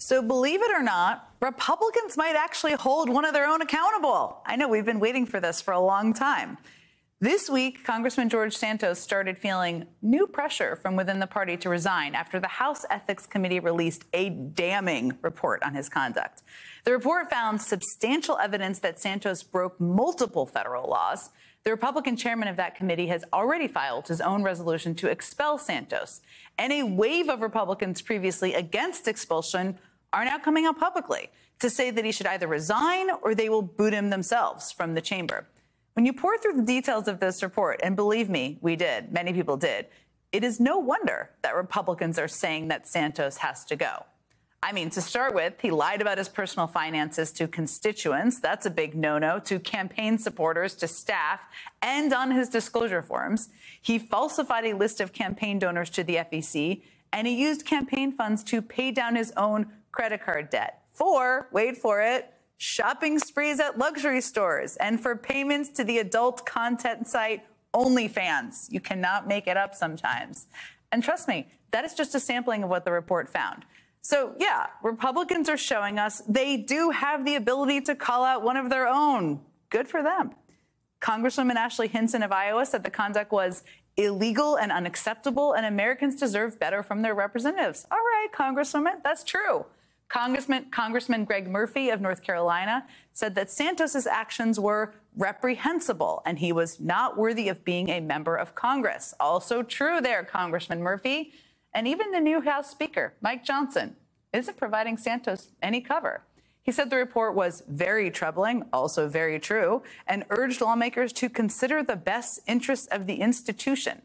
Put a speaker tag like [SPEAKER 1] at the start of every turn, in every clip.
[SPEAKER 1] So believe it or not, Republicans might actually hold one of their own accountable. I know we've been waiting for this for a long time. This week, Congressman George Santos started feeling new pressure from within the party to resign after the House Ethics Committee released a damning report on his conduct. The report found substantial evidence that Santos broke multiple federal laws. The Republican chairman of that committee has already filed his own resolution to expel Santos. And a wave of Republicans previously against expulsion are now coming out publicly to say that he should either resign or they will boot him themselves from the chamber. When you pour through the details of this report, and believe me, we did, many people did, it is no wonder that Republicans are saying that Santos has to go. I mean, to start with, he lied about his personal finances to constituents. That's a big no-no. To campaign supporters, to staff, and on his disclosure forms. He falsified a list of campaign donors to the FEC, and he used campaign funds to pay down his own credit card debt for, wait for it, shopping sprees at luxury stores and for payments to the adult content site OnlyFans. You cannot make it up sometimes. And trust me, that is just a sampling of what the report found. So, yeah, Republicans are showing us they do have the ability to call out one of their own. Good for them. Congresswoman Ashley Hinson of Iowa said the conduct was illegal and unacceptable, and Americans deserve better from their representatives. All right, Congresswoman, that's true. Congressman Greg Murphy of North Carolina said that Santos's actions were reprehensible and he was not worthy of being a member of Congress. Also true there, Congressman Murphy. And even the new House Speaker, Mike Johnson, isn't providing Santos any cover. He said the report was very troubling, also very true, and urged lawmakers to consider the best interests of the institution.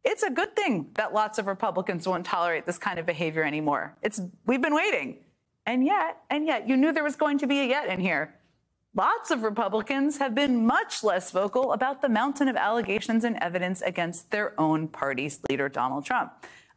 [SPEAKER 1] It's a good thing that lots of Republicans won't tolerate this kind of behavior anymore. We've been waiting. And yet, you knew there was going to be a yet in here. Lots of Republicans have been much less vocal about the mountain of allegations and evidence against their own party's leader, Donald Trump.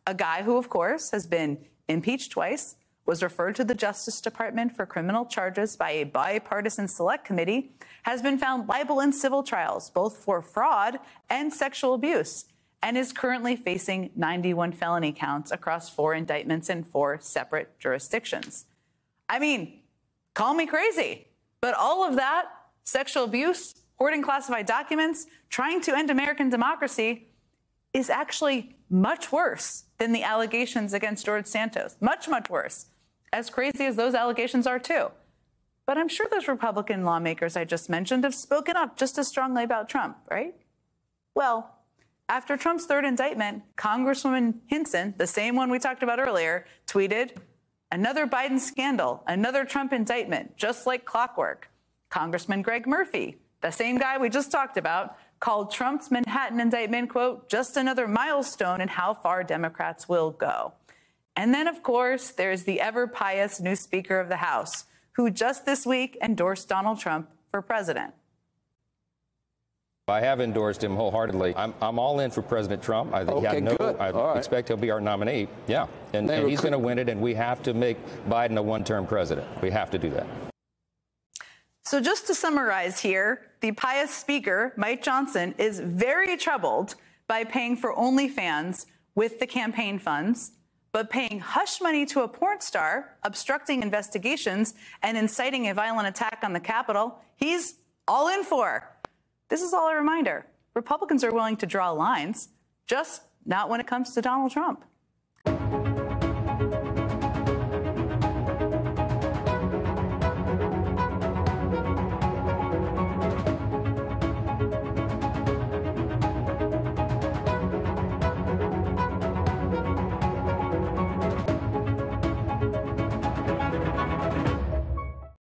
[SPEAKER 1] A guy who, of course, has been impeached twice, was referred to the Justice Department for criminal charges by a bipartisan select committee, has been found liable in civil trials, both for fraud and sexual abuse, and is currently facing 91 felony counts across 4 indictments in 4 separate jurisdictions. I mean, call me crazy, but all of that, sexual abuse, hoarding classified documents, trying to end American democracy, is actually much worse than the allegations against George Santos. Much, much worse. As crazy as those allegations are, too. But I'm sure those Republican lawmakers I just mentioned have spoken up just as strongly about Trump, right? Well, after Trump's 3rd indictment, Congresswoman Hinson, the same one we talked about earlier, tweeted, "Another Biden scandal, another Trump indictment, just like clockwork." Congressman Greg Murphy, the same guy we just talked about, called Trump's Manhattan indictment, quote, "just another milestone in how far Democrats will go." And then, of course, there's the ever-pious new Speaker of the House, who just this week endorsed Donald Trump for president.
[SPEAKER 2] I have endorsed him wholeheartedly. I'm all in for President Trump. I expect he'll be our nominee. Yeah, and he's going to win it, and we have to make Biden a one-term president. We have to do that.
[SPEAKER 1] So just to summarize here, the pious speaker, Mike Johnson, is very troubled by paying for OnlyFans with the campaign funds, but paying hush money to a porn star, obstructing investigations, and inciting a violent attack on the Capitol, he's all in for. This is all a reminder. Republicans are willing to draw lines, just not when it comes to Donald Trump.